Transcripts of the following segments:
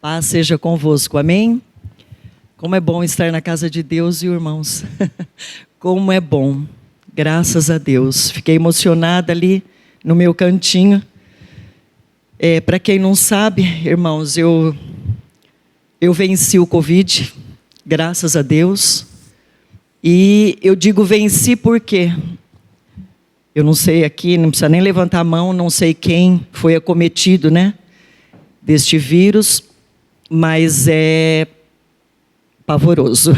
Paz seja convosco, amém? Como é bom estar na casa de Deus, irmãos. Como é bom, graças a Deus. Fiquei emocionada ali no meu cantinho. Para quem não sabe, irmãos, eu venci o Covid, graças a Deus. E eu digo venci porque eu não sei aqui, não precisa nem levantar a mão, não sei quem foi acometido, né, deste vírus, mas é pavoroso,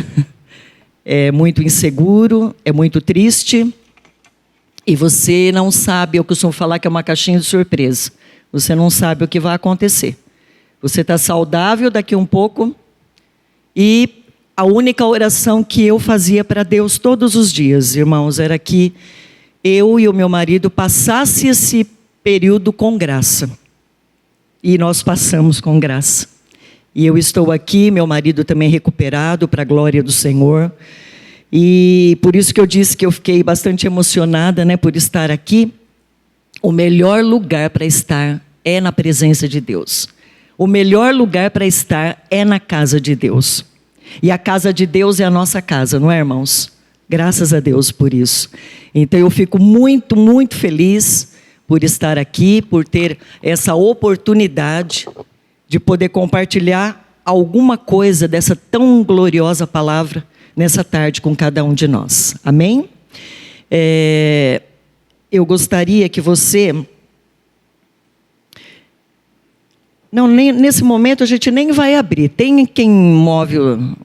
é muito inseguro, é muito triste, e você não sabe, eu costumo falar que é uma caixinha de surpresa, você não sabe o que vai acontecer. Você está saudável daqui um pouco, e a única oração que eu fazia para Deus todos os dias, irmãos, era que eu e o meu marido passasse esse período com graça. E nós passamos com graça. E eu estou aqui, meu marido também recuperado, para a glória do Senhor. E por isso que eu disse que eu fiquei bastante emocionada, né, por estar aqui. O melhor lugar para estar é na presença de Deus. O melhor lugar para estar é na casa de Deus. E a casa de Deus é a nossa casa, não é, irmãos? Graças a Deus por isso. Então eu fico muito, muito feliz por estar aqui, por ter essa oportunidade de poder compartilhar alguma coisa dessa tão gloriosa palavra nessa tarde com cada um de nós. Amém? Eu gostaria que você... Não, nesse momento a gente nem vai abrir. Tem quem move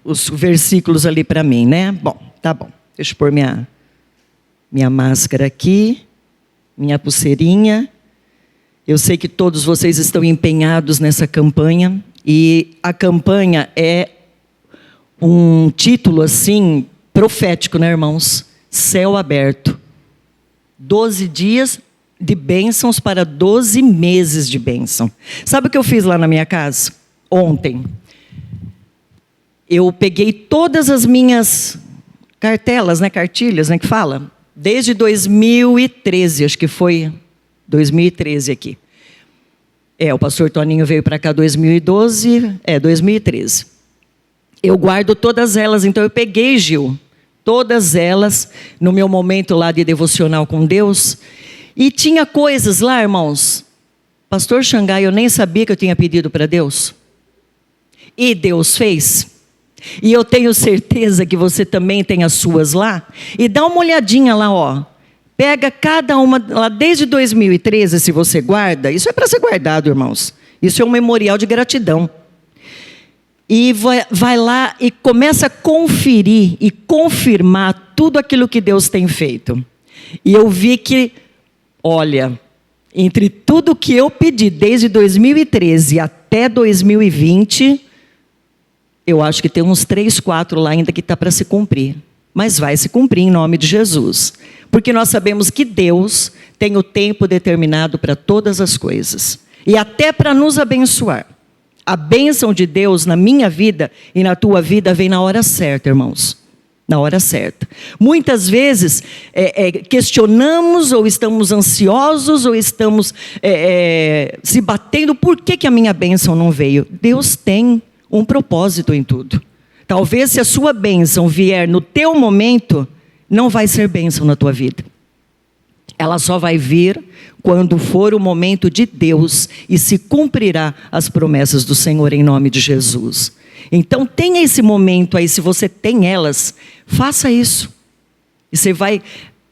os versículos ali para mim, né? Bom, tá bom. Deixa eu pôr minha máscara aqui, minha pulseirinha. Eu sei que todos vocês estão empenhados nessa campanha. E a campanha é um título assim, profético, né, irmãos? Céu aberto. 12 dias de bênçãos para 12 meses de bênção. Sabe o que eu fiz lá na minha casa? Ontem. Eu peguei todas as minhas cartelas, né, cartilhas, né, que fala, desde 2013, acho que foi 2013 aqui. O pastor Toninho veio para cá 2012, 2013. Eu guardo todas elas, então eu peguei, Gil, todas elas no meu momento lá de devocional com Deus. E tinha coisas lá, irmãos, pastor Xangai, eu nem sabia que eu tinha pedido para Deus. E Deus fez. E eu tenho certeza que você também tem as suas lá. E dá uma olhadinha lá, ó. Pega cada uma lá desde 2013, se você guarda. Isso é para ser guardado, irmãos. Isso é um memorial de gratidão. E vai lá e começa a conferir e confirmar tudo aquilo que Deus tem feito. E eu vi que, olha, entre tudo que eu pedi desde 2013 até 2020... eu acho que tem uns 3, 4 lá ainda que está para se cumprir. Mas vai se cumprir em nome de Jesus. Porque nós sabemos que Deus tem o tempo determinado para todas as coisas. E até para nos abençoar. A bênção de Deus na minha vida e na tua vida vem na hora certa, irmãos. Na hora certa. Muitas vezes questionamos ou estamos ansiosos ou estamos se batendo. Por que a minha bênção não veio? Deus tem um propósito em tudo. Talvez se a sua bênção vier no teu momento, não vai ser bênção na tua vida. Ela só vai vir quando for o momento de Deus e se cumprirá as promessas do Senhor em nome de Jesus. Então tenha esse momento aí, se você tem elas, faça isso. E você vai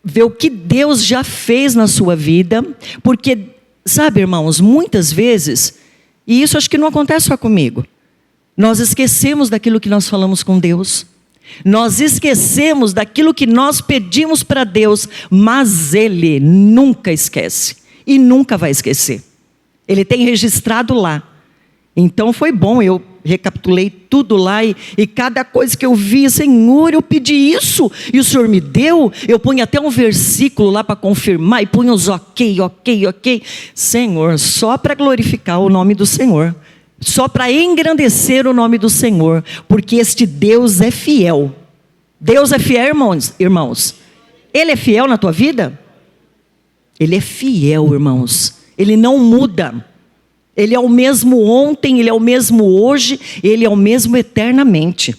ver o que Deus já fez na sua vida, porque, sabe, irmãos, muitas vezes, e isso acho que não acontece só comigo, nós esquecemos daquilo que nós falamos com Deus. Nós esquecemos daquilo que nós pedimos para Deus, mas Ele nunca esquece e nunca vai esquecer. Ele tem registrado lá. Então foi bom, eu recapitulei tudo lá e cada coisa que eu vi, Senhor, eu pedi isso e o Senhor me deu. Eu ponho até um versículo lá para confirmar e ponho uns ok. Senhor, só para glorificar o nome do Senhor. Só para engrandecer o nome do Senhor, porque este Deus é fiel. Deus é fiel, irmãos. Ele é fiel na tua vida? Ele é fiel, irmãos. Ele não muda. Ele é o mesmo ontem, Ele é o mesmo hoje, Ele é o mesmo eternamente.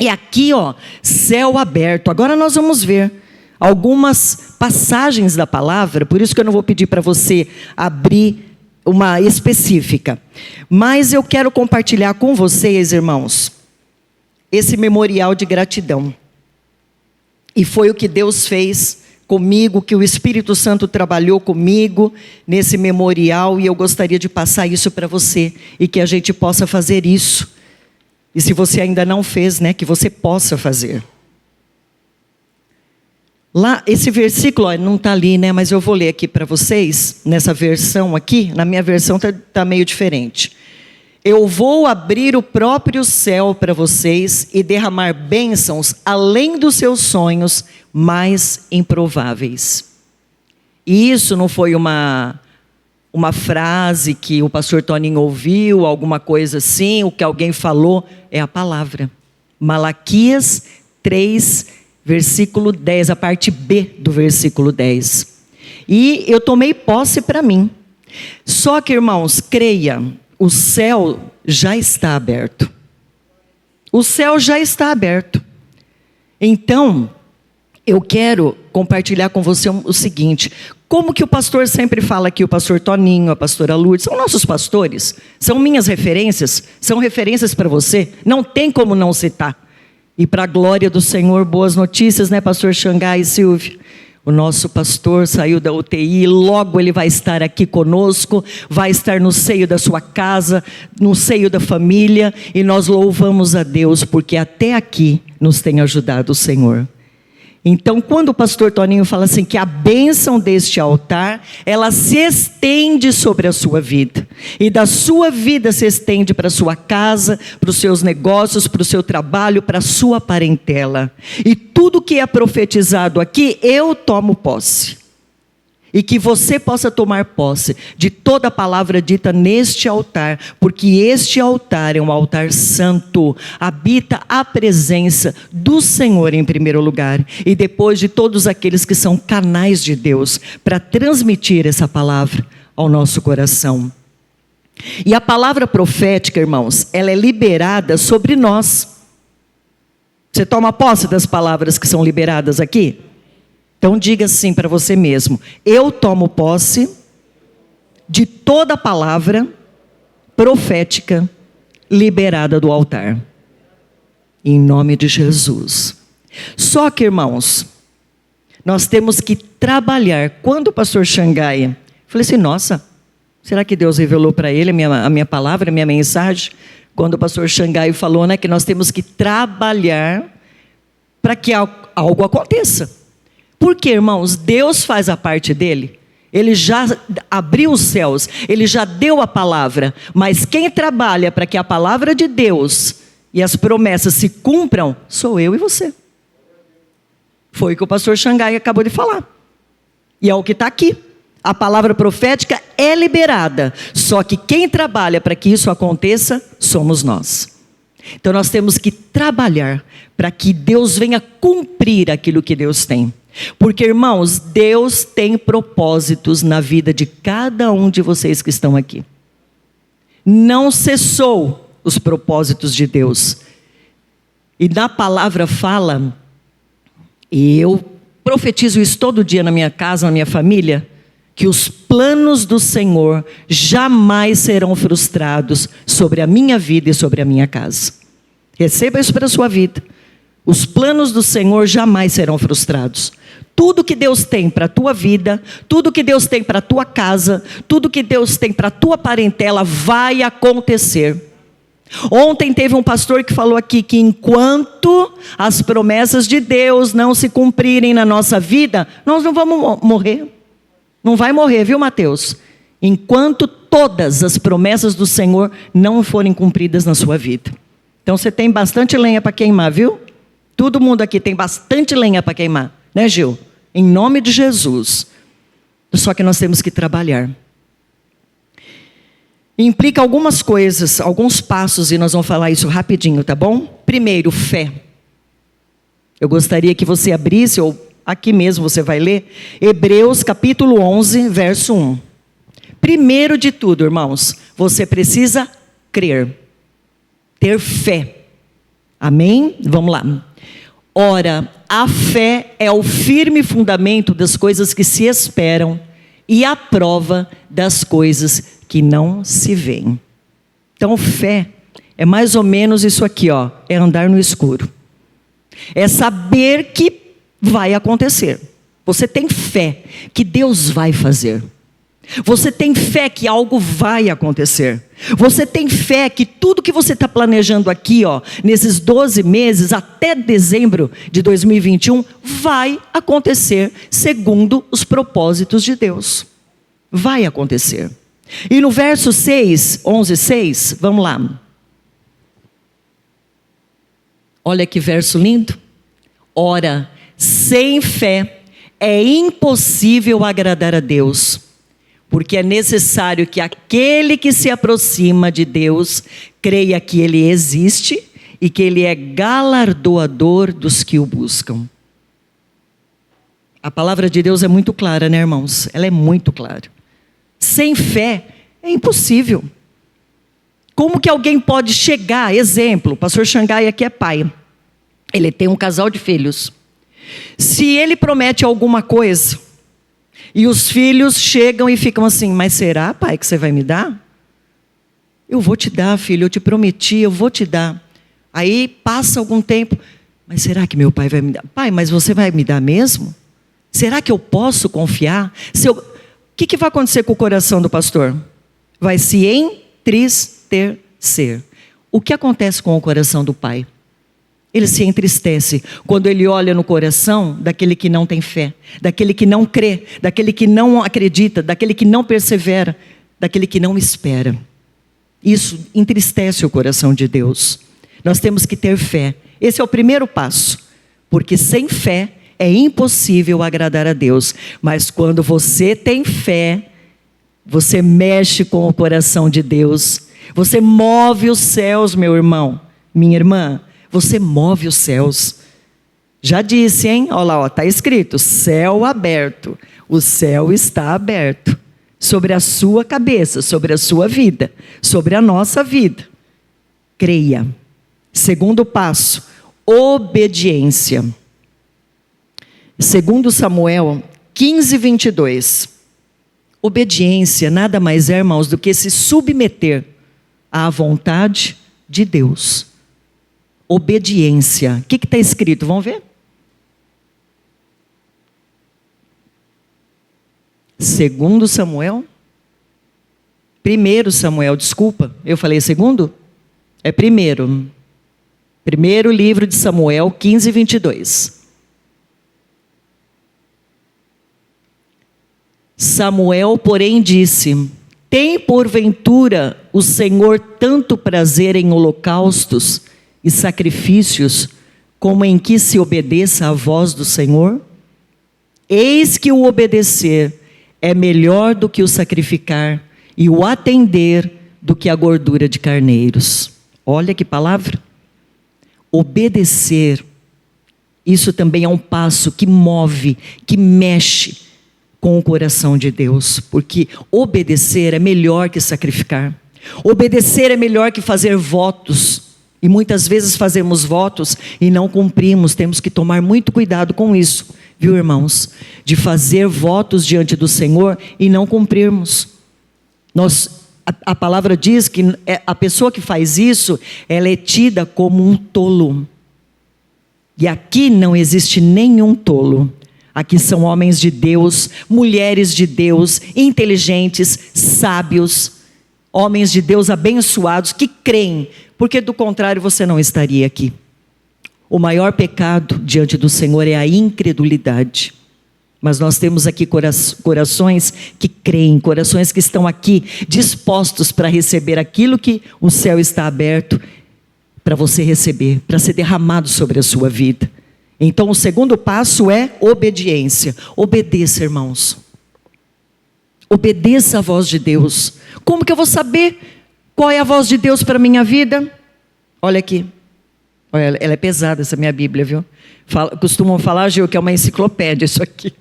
E aqui, ó, céu aberto. Agora nós vamos ver algumas passagens da palavra, por isso que eu não vou pedir para você abrir uma específica. Mas eu quero compartilhar com vocês, irmãos, esse memorial de gratidão. E foi o que Deus fez comigo, que o Espírito Santo trabalhou comigo nesse memorial, e eu gostaria de passar isso para você, e que a gente possa fazer isso. E se você ainda não fez, né, que você possa fazer. Lá, esse versículo, ó, não está ali, né, mas eu vou ler aqui para vocês, nessa versão aqui, na minha versão tá meio diferente. Eu vou abrir o próprio céu para vocês e derramar bênçãos além dos seus sonhos mais improváveis. E isso não foi uma frase que o pastor Toninho ouviu, alguma coisa assim, o que alguém falou, é a palavra. Malaquias 3, versículo 10, a parte B do versículo 10. E eu tomei posse para mim. Só que, irmãos, creia, o céu já está aberto. O céu já está aberto. Então, eu quero compartilhar com você o seguinte: como que o pastor sempre fala aqui, o pastor Toninho, a pastora Lourdes, são nossos pastores, são minhas referências, são referências para você, não tem como não citar. E para a glória do Senhor, boas notícias, né, pastor Xangai e Silvio? O nosso pastor saiu da UTI, logo ele vai estar aqui conosco, vai estar no seio da sua casa, no seio da família, e nós louvamos a Deus, porque até aqui nos tem ajudado o Senhor. Então, quando o pastor Toninho fala assim, que a bênção deste altar, ela se estende sobre a sua vida. E da sua vida se estende para a sua casa, para os seus negócios, para o seu trabalho, para a sua parentela. E tudo que é profetizado aqui, eu tomo posse. E que você possa tomar posse de toda a palavra dita neste altar, porque este altar é um altar santo, habita a presença do Senhor em primeiro lugar, e depois de todos aqueles que são canais de Deus, para transmitir essa palavra ao nosso coração. E a palavra profética, irmãos, ela é liberada sobre nós. Você toma posse das palavras que são liberadas aqui? Então diga assim para você mesmo: eu tomo posse de toda palavra profética liberada do altar, em nome de Jesus. Só que, irmãos, nós temos que trabalhar. Quando o pastor Xangai, eu falei assim, nossa, será que Deus revelou para ele a minha palavra, a minha mensagem? Quando o pastor Xangai falou, né, que nós temos que trabalhar para que algo aconteça. Porque, irmãos, Deus faz a parte dele. Ele já abriu os céus, ele já deu a palavra. Mas quem trabalha para que a palavra de Deus e as promessas se cumpram, sou eu e você. Foi o que o pastor Xangai acabou de falar. E é o que está aqui. A palavra profética é liberada. Só que quem trabalha para que isso aconteça, somos nós. Então nós temos que trabalhar para que Deus venha cumprir aquilo que Deus tem. Porque, irmãos, Deus tem propósitos na vida de cada um de vocês que estão aqui. Não cessou os propósitos de Deus. E na palavra fala, e eu profetizo isso todo dia na minha casa, na minha família, que os planos do Senhor jamais serão frustrados sobre a minha vida e sobre a minha casa. Receba isso para a sua vida. Os planos do Senhor jamais serão frustrados. Tudo que Deus tem para a tua vida, tudo que Deus tem para a tua casa, tudo que Deus tem para a tua parentela vai acontecer. Ontem teve um pastor que falou aqui que enquanto as promessas de Deus não se cumprirem na nossa vida, nós não vamos morrer. Não vai morrer, viu, Mateus? Enquanto todas as promessas do Senhor não forem cumpridas na sua vida. Então você tem bastante lenha para queimar, viu? Todo mundo aqui tem bastante lenha para queimar, né, Gil? Em nome de Jesus. Só que nós temos que trabalhar. Implica algumas coisas, alguns passos, e nós vamos falar isso rapidinho, tá bom? Primeiro, fé. Eu gostaria que você abrisse, ou aqui mesmo você vai ler, Hebreus capítulo 11, verso 1. Primeiro de tudo, irmãos, você precisa crer, ter fé. Amém? Vamos lá. Ora, a fé é o firme fundamento das coisas que se esperam e a prova das coisas que não se veem. Então, fé é mais ou menos isso aqui, ó, é andar no escuro. É saber que vai acontecer. Você tem fé que Deus vai fazer. Você tem fé que algo vai acontecer. Você tem fé que tudo que você está planejando aqui, ó, nesses 12 meses, até dezembro de 2021, vai acontecer segundo os propósitos de Deus. Vai acontecer. E no verso 6, 11:6, vamos lá. Olha que verso lindo. Ora, sem fé é impossível agradar a Deus, porque é necessário que aquele que se aproxima de Deus creia que Ele existe e que Ele é galardoador dos que o buscam. A palavra de Deus é muito clara, né, irmãos? Ela é muito clara. Sem fé é impossível. Como que alguém pode chegar, exemplo, o pastor Xangai aqui é pai, ele tem um casal de filhos. Se ele promete alguma coisa, e os filhos chegam e ficam assim, mas será, pai, que você vai me dar? Eu vou te dar, filho, eu te prometi, eu vou te dar. Aí passa algum tempo, mas será que meu pai vai me dar? Pai, mas você vai me dar mesmo? Será que eu posso confiar? O que vai acontecer com o coração do pastor? Vai se entristecer. O que acontece com o coração do pai? Ele se entristece quando ele olha no coração daquele que não tem fé, daquele que não crê, daquele que não acredita, daquele que não persevera, daquele que não espera. Isso entristece o coração de Deus. Nós temos que ter fé. Esse é o primeiro passo, porque sem fé é impossível agradar a Deus. Mas quando você tem fé, você mexe com o coração de Deus. Você move os céus, meu irmão, minha irmã. Você move os céus. Já disse, hein? Olha lá, está escrito, céu aberto. O céu está aberto. Sobre a sua cabeça, sobre a sua vida, sobre a nossa vida. Creia. Segundo passo, obediência. 2 Samuel 15:22. Obediência nada mais é, irmãos, do que se submeter à vontade de Deus. Obediência. O que está escrito? Vamos ver? 2 Samuel. 1 Samuel, desculpa. Eu falei segundo? É primeiro. Primeiro livro de Samuel, 15:22. Samuel, porém, disse: tem porventura o Senhor tanto prazer em holocaustos e sacrifícios, como em que se obedeça à voz do Senhor? Eis que o obedecer é melhor do que o sacrificar, e o atender do que a gordura de carneiros. Olha que palavra. Obedecer, isso também é um passo que move, que mexe com o coração de Deus, porque obedecer é melhor que sacrificar. Obedecer é melhor que fazer votos. E muitas vezes fazemos votos e não cumprimos. Temos que tomar muito cuidado com isso, viu, irmãos? De fazer votos diante do Senhor e não cumprirmos. A palavra diz que a pessoa que faz isso, ela é tida como um tolo. E aqui não existe nenhum tolo. Aqui são homens de Deus, mulheres de Deus, inteligentes, sábios, homens de Deus abençoados que creem, porque do contrário você não estaria aqui. O maior pecado diante do Senhor é a incredulidade. Mas nós temos aqui corações que creem, corações que estão aqui dispostos para receber aquilo que o céu está aberto para você receber, para ser derramado sobre a sua vida. Então o segundo passo é obediência. Obedeça, irmãos. Obedeça a voz de Deus. Como que eu vou saber qual é a voz de Deus para a minha vida? Olha aqui. Olha, ela é pesada essa minha Bíblia, viu? Costumam falar, Gil, que é uma enciclopédia isso aqui.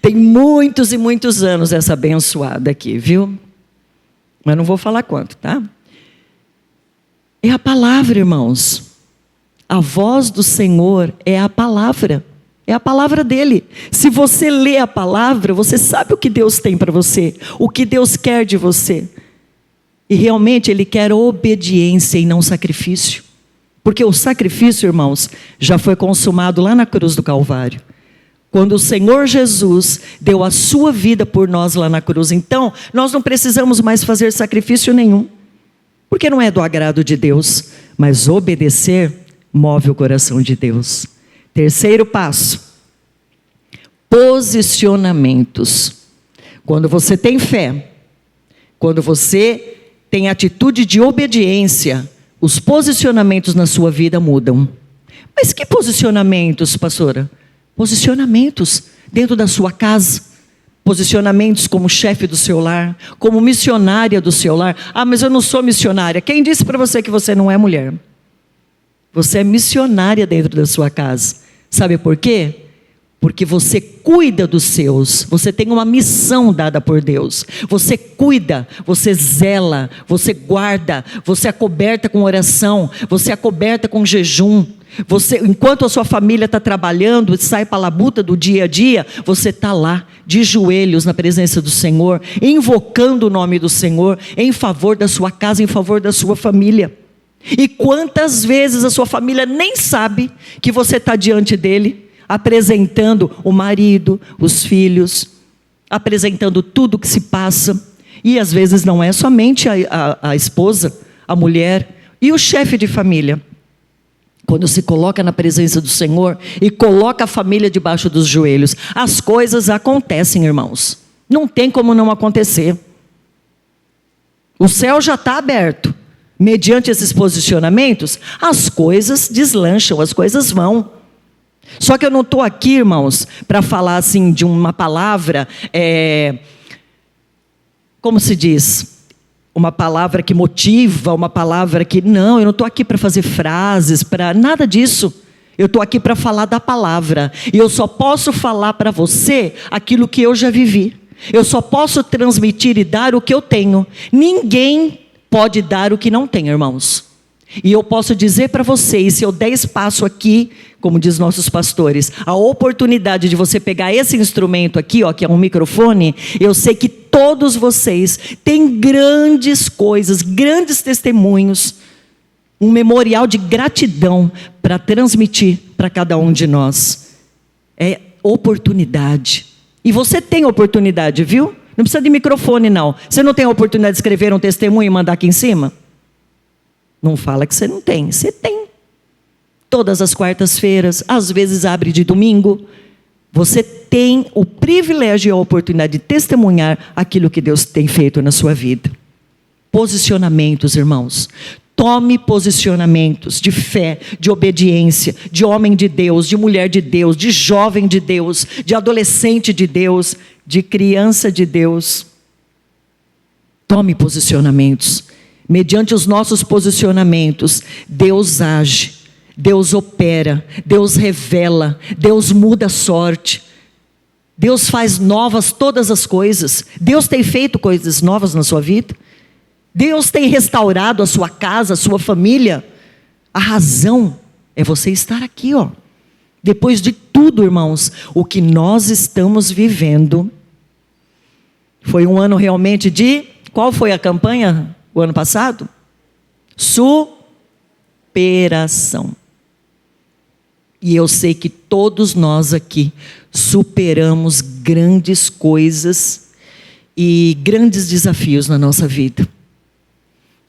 Tem muitos e muitos anos essa abençoada aqui, viu? Mas não vou falar quanto, tá? É a palavra, irmãos. A voz do Senhor é a palavra. É a palavra dele. Se você lê a palavra, você sabe o que Deus tem para você, o que Deus quer de você. E realmente Ele quer obediência e não sacrifício. Porque o sacrifício, irmãos, já foi consumado lá na cruz do Calvário. Quando o Senhor Jesus deu a sua vida por nós lá na cruz. Então, nós não precisamos mais fazer sacrifício nenhum. Porque não é do agrado de Deus. Mas obedecer move o coração de Deus. Terceiro passo. Posicionamentos. Quando você tem fé, quando você tem atitude de obediência, os posicionamentos na sua vida mudam. Mas que posicionamentos, pastora? Posicionamentos dentro da sua casa, posicionamentos como chefe do seu lar, como missionária do seu lar. Ah, mas eu não sou missionária. Quem disse para você que você não é mulher? Você é missionária dentro da sua casa. Sabe por quê? Porque você cuida dos seus, você tem uma missão dada por Deus. Você cuida, você zela, você guarda, você acoberta com oração, você acoberta com jejum. Você, enquanto a sua família está trabalhando, sai para a labuta do dia a dia, você está lá, de joelhos na presença do Senhor, invocando o nome do Senhor, em favor da sua casa, em favor da sua família. E quantas vezes a sua família nem sabe que você está diante dele, apresentando o marido, os filhos, apresentando tudo que se passa. E às vezes não é somente a esposa, a mulher e o chefe de família. Quando se coloca na presença do Senhor e coloca a família debaixo dos joelhos, as coisas acontecem, irmãos. Não tem como não acontecer. O céu já está aberto. Mediante esses posicionamentos, as coisas deslancham, as coisas vão. Só que eu não estou aqui, irmãos, para falar assim de uma palavra, como se diz? Uma palavra que motiva, uma palavra que... Não, eu não estou aqui para fazer frases, para nada disso. Eu estou aqui para falar da palavra. E eu só posso falar para você aquilo que eu já vivi. Eu só posso transmitir e dar o que eu tenho. Ninguém pode dar o que não tem, irmãos. E eu posso dizer para vocês, se eu der espaço aqui, como diz nossos pastores, a oportunidade de você pegar esse instrumento aqui, ó, que é um microfone, eu sei que todos vocês têm grandes coisas, grandes testemunhos, um memorial de gratidão para transmitir para cada um de nós. É oportunidade. E você tem oportunidade, viu? Não precisa de microfone, não. Você não tem a oportunidade de escrever um testemunho e mandar aqui em cima? Não fala que você não tem. Você tem. Todas as quartas-feiras, às vezes abre de domingo. Você tem o privilégio e a oportunidade de testemunhar aquilo que Deus tem feito na sua vida. Posicionamentos, irmãos. Tome posicionamentos de fé, de obediência, de homem de Deus, de mulher de Deus, de jovem de Deus, de adolescente de Deus, de criança de Deus. Tome posicionamentos. Mediante os nossos posicionamentos, Deus age, Deus opera, Deus revela, Deus muda a sorte. Deus faz novas todas as coisas. Deus tem feito coisas novas na sua vida. Deus tem restaurado a sua casa, a sua família. A razão é você estar aqui, ó. Depois de tudo, irmãos, o que nós estamos vivendo. Foi um ano realmente de... Qual foi a campanha o ano passado? Superação. E eu sei que todos nós aqui superamos grandes coisas e grandes desafios na nossa vida.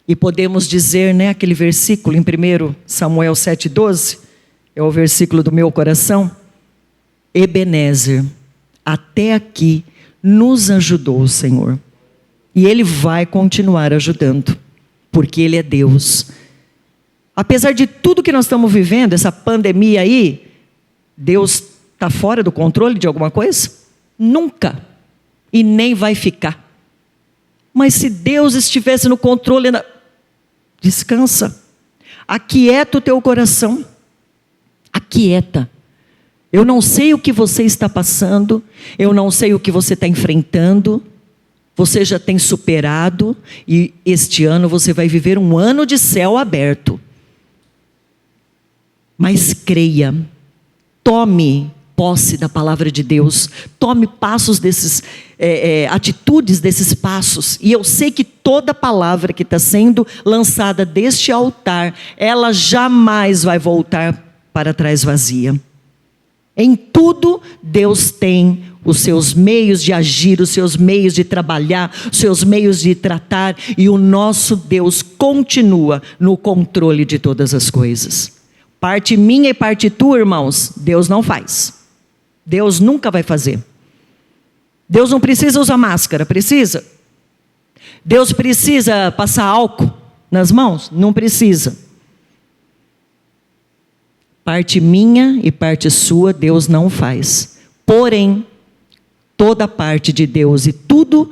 E podemos dizer, né, aquele versículo em 1 Samuel 7,12, é o versículo do meu coração. Ebenezer, até aqui nos ajudou o Senhor. E Ele vai continuar ajudando, porque Ele é Deus. Apesar de tudo que nós estamos vivendo, essa pandemia aí, Deus está fora do controle de alguma coisa? Nunca. E nem vai ficar. Mas se Deus estivesse no controle... Descansa. Aquieta o teu coração. Aquieta. Eu não sei o que você está passando, eu não sei o que você está enfrentando, você já tem superado, e este ano você vai viver um ano de céu aberto. Mas creia, tome posse da palavra de Deus, tome passos atitudes desses passos, e eu sei que toda palavra que está sendo lançada deste altar, ela jamais vai voltar para trás vazia. Em tudo, Deus tem os seus meios de agir, os seus meios de trabalhar, os seus meios de tratar, e o nosso Deus continua no controle de todas as coisas. Parte minha e parte tua, irmãos, Deus não faz. Deus nunca vai fazer. Deus não precisa usar máscara, precisa? Deus precisa passar álcool nas mãos? Não precisa. Parte minha e parte sua, Deus não faz. Porém, toda parte de Deus e tudo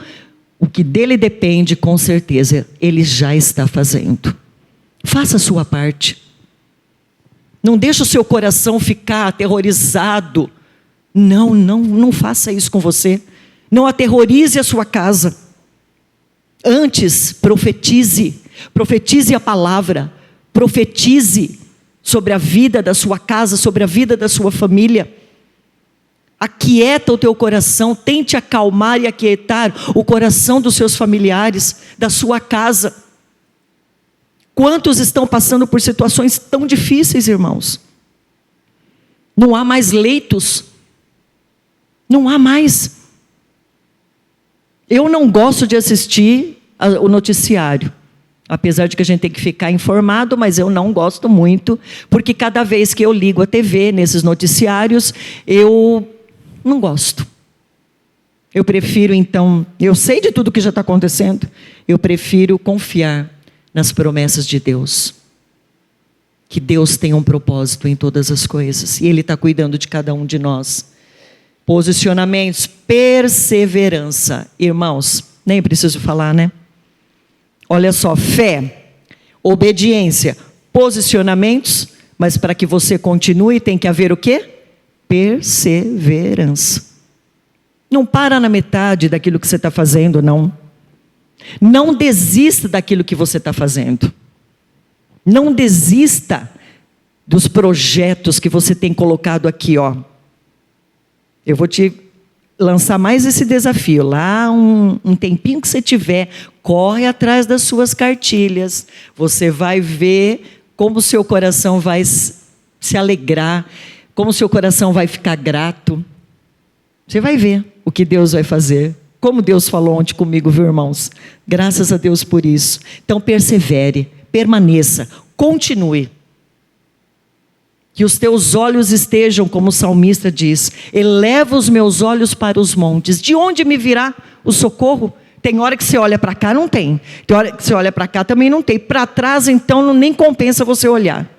o que dele depende, com certeza, Ele já está fazendo. Faça a sua parte. Não deixe o seu coração ficar aterrorizado. Não faça isso com você. Não aterrorize a sua casa. Antes, profetize. Profetize a palavra. Profetize sobre a vida da sua casa, sobre a vida da sua família. Aquieta o teu coração, tente acalmar e aquietar o coração dos seus familiares, da sua casa. Quantos estão passando por situações tão difíceis, irmãos? Não há mais leitos. Não há mais. Eu não gosto de assistir o noticiário. Apesar de que a gente tem que ficar informado, mas eu não gosto muito, porque cada vez que eu ligo a TV, nesses noticiários, eu não gosto. Eu prefiro então, eu sei de tudo que já está acontecendo, eu prefiro confiar nas promessas de Deus. Que Deus tem um propósito em todas as coisas, e Ele está cuidando de cada um de nós. Posicionamentos, perseverança. Irmãos, nem preciso falar, né? Olha só, fé, obediência, posicionamentos, mas para que você continue tem que haver o quê? Perseverança. Não para na metade daquilo que você está fazendo, não. Não desista daquilo que você está fazendo. Não desista dos projetos que você tem colocado aqui, ó. Eu vou te lançar mais esse desafio. Lá um tempinho que você tiver, corre atrás das suas cartilhas. Você vai ver como o seu coração vai se alegrar, como o seu coração vai ficar grato. Você vai ver o que Deus vai fazer. Como Deus falou ontem comigo, viu, irmãos? Graças a Deus por isso. Então persevere, permaneça, continue. Que os teus olhos estejam, como o salmista diz, eleva os meus olhos para os montes. De onde me virá o socorro? Tem hora que você olha para cá, não tem. Tem hora que você olha para cá, também não tem. Para trás, então, nem compensa você olhar.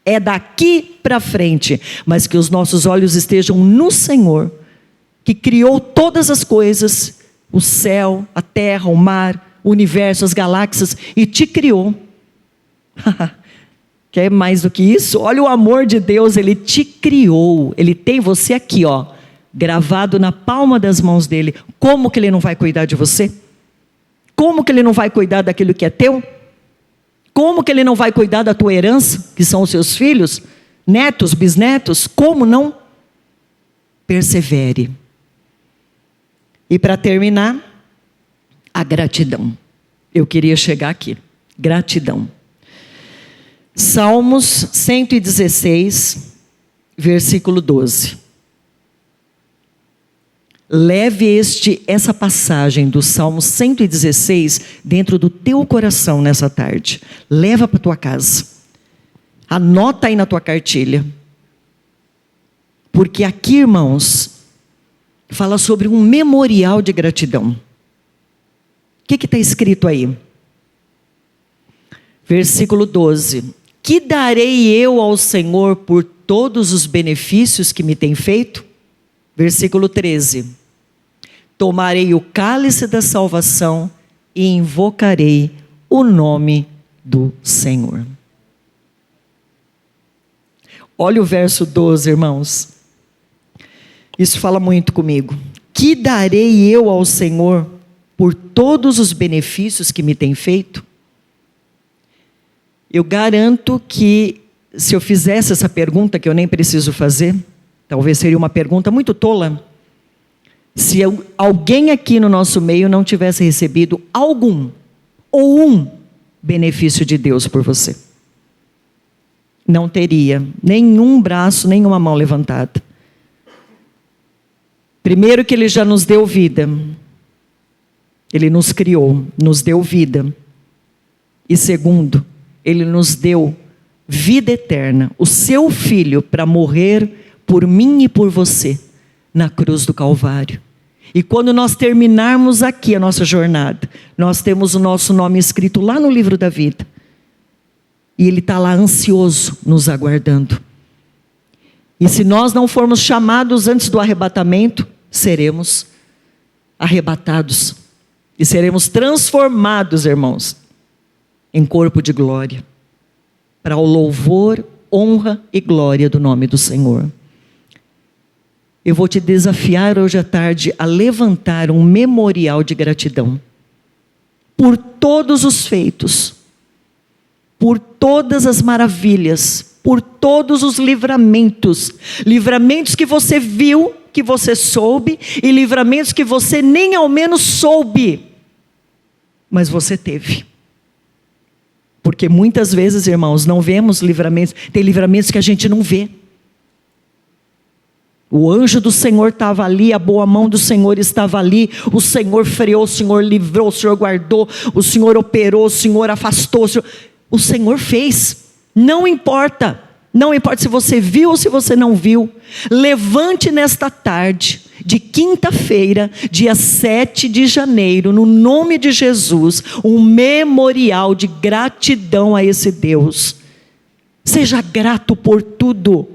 É daqui para frente. Mas que os nossos olhos estejam no Senhor, que criou todas as coisas, o céu, a terra, o mar, o universo, as galáxias, e te criou. Quer mais do que isso? Olha o amor de Deus, Ele te criou. Ele tem você aqui, ó, gravado na palma das mãos dEle. Como que Ele não vai cuidar de você? Como que Ele não vai cuidar daquilo que é teu? Como que Ele não vai cuidar da tua herança, que são os seus filhos, netos, bisnetos? Como não? Persevere. E para terminar, a gratidão. Eu queria chegar aqui. Gratidão. Salmos 116, versículo 12. Leve essa passagem do Salmo 116 dentro do teu coração nessa tarde. Leva para a tua casa. Anota aí na tua cartilha. Porque aqui, irmãos, fala sobre um memorial de gratidão. O que está escrito aí? Versículo 12. Que darei eu ao Senhor por todos os benefícios que me tem feito? Versículo 13. Tomarei o cálice da salvação e invocarei o nome do Senhor. Olha o verso 12, irmãos. Isso fala muito comigo. Que darei eu ao Senhor por todos os benefícios que me tem feito? Eu garanto que se eu fizesse essa pergunta, que eu nem preciso fazer, talvez seria uma pergunta muito tola, se alguém aqui no nosso meio não tivesse recebido algum ou um benefício de Deus por você. Não teria nenhum braço, nenhuma mão levantada. Primeiro que Ele já nos deu vida. Ele nos criou, nos deu vida. E segundo, Ele nos deu vida eterna. O seu Filho para morrer por mim e por você na cruz do Calvário. E quando nós terminarmos aqui a nossa jornada, nós temos o nosso nome escrito lá no livro da vida. E Ele está lá ansioso, nos aguardando. E se nós não formos chamados antes do arrebatamento, seremos arrebatados. E seremos transformados, irmãos, em corpo de glória. Para o louvor, honra e glória do nome do Senhor. Eu vou te desafiar hoje à tarde a levantar um memorial de gratidão. Por todos os feitos. Por todas as maravilhas. Por todos os livramentos. Livramentos que você viu, que você soube. E livramentos que você nem ao menos soube. Mas você teve. Porque muitas vezes, irmãos, não vemos livramentos. Tem livramentos que a gente não vê. O anjo do Senhor estava ali, a boa mão do Senhor estava ali, o Senhor freou, o Senhor livrou, o Senhor guardou, o Senhor operou, o Senhor afastou, o Senhor fez. Não importa se você viu ou se você não viu. Levante nesta tarde de quinta-feira, dia 7 de janeiro, no nome de Jesus, um memorial de gratidão a esse Deus. Seja grato por tudo.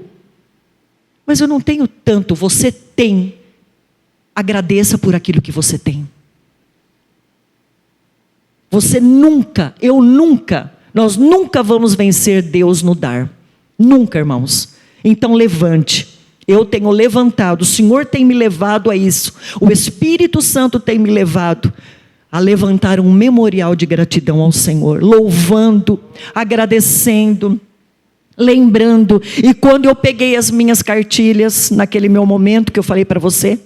Mas eu não tenho tanto, você tem. Agradeça por aquilo que você tem. Você nunca, nós nunca vamos vencer Deus no dar. Nunca, irmãos. Então levante. Eu tenho levantado, o Senhor tem me levado a isso. O Espírito Santo tem me levado a levantar um memorial de gratidão ao Senhor. Louvando, agradecendo, lembrando. E quando eu peguei as minhas cartilhas, naquele meu momento que eu falei para você,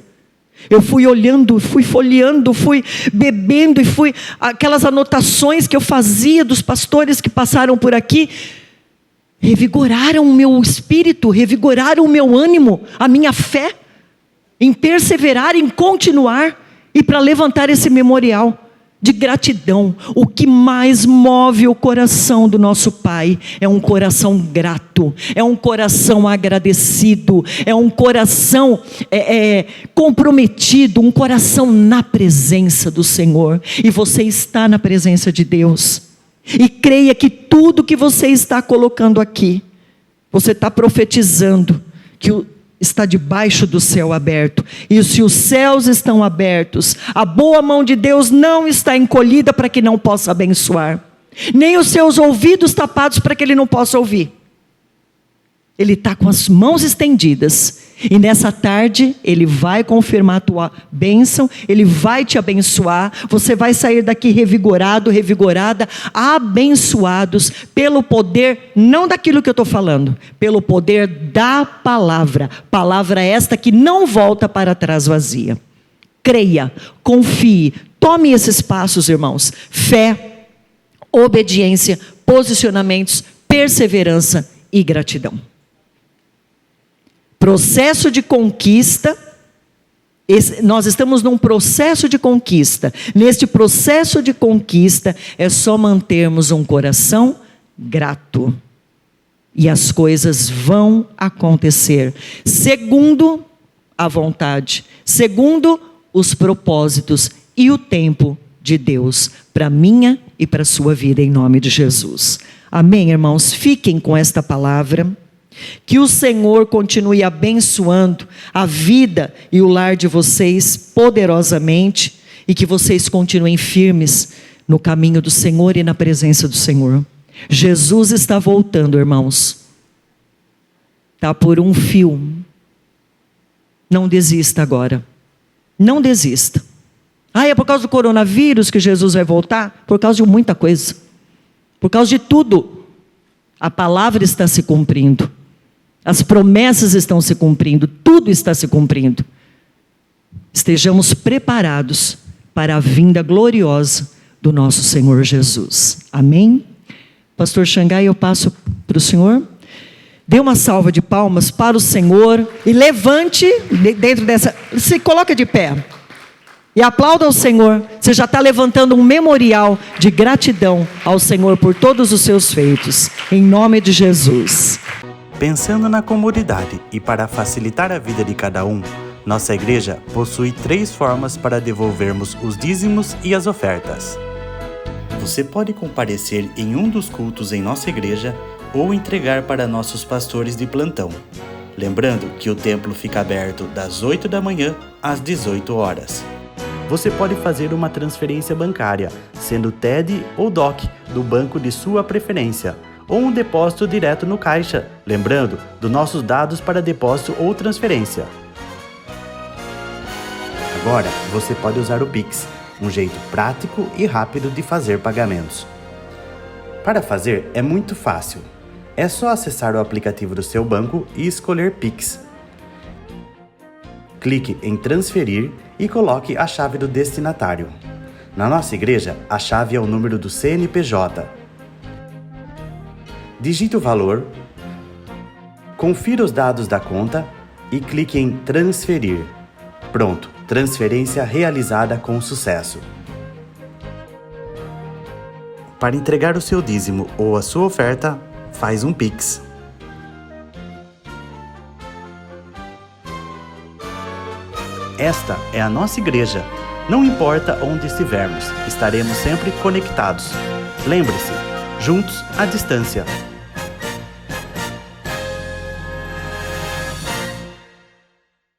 eu fui olhando, fui folheando, fui bebendo e fui... Aquelas anotações que eu fazia dos pastores que passaram por aqui, revigoraram o meu espírito, revigoraram o meu ânimo, a minha fé, em perseverar, em continuar, e para levantar esse memorial de gratidão. O que mais move o coração do nosso Pai é um coração grato, é um coração agradecido, é um coração comprometido, um coração na presença do Senhor. E você está na presença de Deus. E creia que tudo que você está colocando aqui, você está profetizando que está debaixo do céu aberto. E se os céus estão abertos, a boa mão de Deus não está encolhida para que não possa abençoar. Nem os seus ouvidos tapados para que Ele não possa ouvir. Ele está com as mãos estendidas. E nessa tarde, Ele vai confirmar a tua bênção. Ele vai te abençoar. Você vai sair daqui revigorado, revigorada, abençoados pelo poder, não daquilo que eu estou falando, pelo poder da palavra. Palavra esta que não volta para trás vazia. Creia, confie, tome esses passos, irmãos. Fé, obediência, posicionamentos, perseverança e gratidão. Processo de conquista, nós estamos num processo de conquista. Neste processo de conquista, é só mantermos um coração grato. E as coisas vão acontecer, segundo a vontade, segundo os propósitos e o tempo de Deus, para minha e para a sua vida, em nome de Jesus. Amém, irmãos? Fiquem com esta palavra. Que o Senhor continue abençoando a vida e o lar de vocês poderosamente, e que vocês continuem firmes no caminho do Senhor e na presença do Senhor. Jesus está voltando, irmãos. Está por um fio. Não desista agora. Não desista. É por causa do coronavírus que Jesus vai voltar? Por causa de muita coisa. Por causa de tudo. A palavra está se cumprindo. As promessas estão se cumprindo. Tudo está se cumprindo. Estejamos preparados para a vinda gloriosa do nosso Senhor Jesus. Amém? Pastor Xangai, eu passo para o senhor. Dê uma salva de palmas para o Senhor e levante dentro dessa... Se coloca de pé e aplauda ao Senhor. Você já está levantando um memorial de gratidão ao Senhor por todos os seus feitos. Em nome de Jesus. Pensando na comunidade e para facilitar a vida de cada um, nossa igreja possui 3 formas para devolvermos os dízimos e as ofertas. Você pode comparecer em um dos cultos em nossa igreja ou entregar para nossos pastores de plantão. Lembrando que o templo fica aberto das 8 da manhã às 18 horas. Você pode fazer uma transferência bancária, sendo TED ou DOC, do banco de sua preferência, ou um depósito direto no caixa, lembrando dos nossos dados para depósito ou transferência. Agora, você pode usar o Pix, um jeito prático e rápido de fazer pagamentos. Para fazer é muito fácil. É só acessar o aplicativo do seu banco e escolher Pix. Clique em transferir e coloque a chave do destinatário. Na nossa igreja, a chave é o número do CNPJ. Digite o valor, confira os dados da conta e clique em transferir. Pronto, transferência realizada com sucesso. Para entregar o seu dízimo ou a sua oferta, faz um Pix. Esta é a nossa igreja. Não importa onde estivermos, estaremos sempre conectados. Lembre-se, juntos à distância.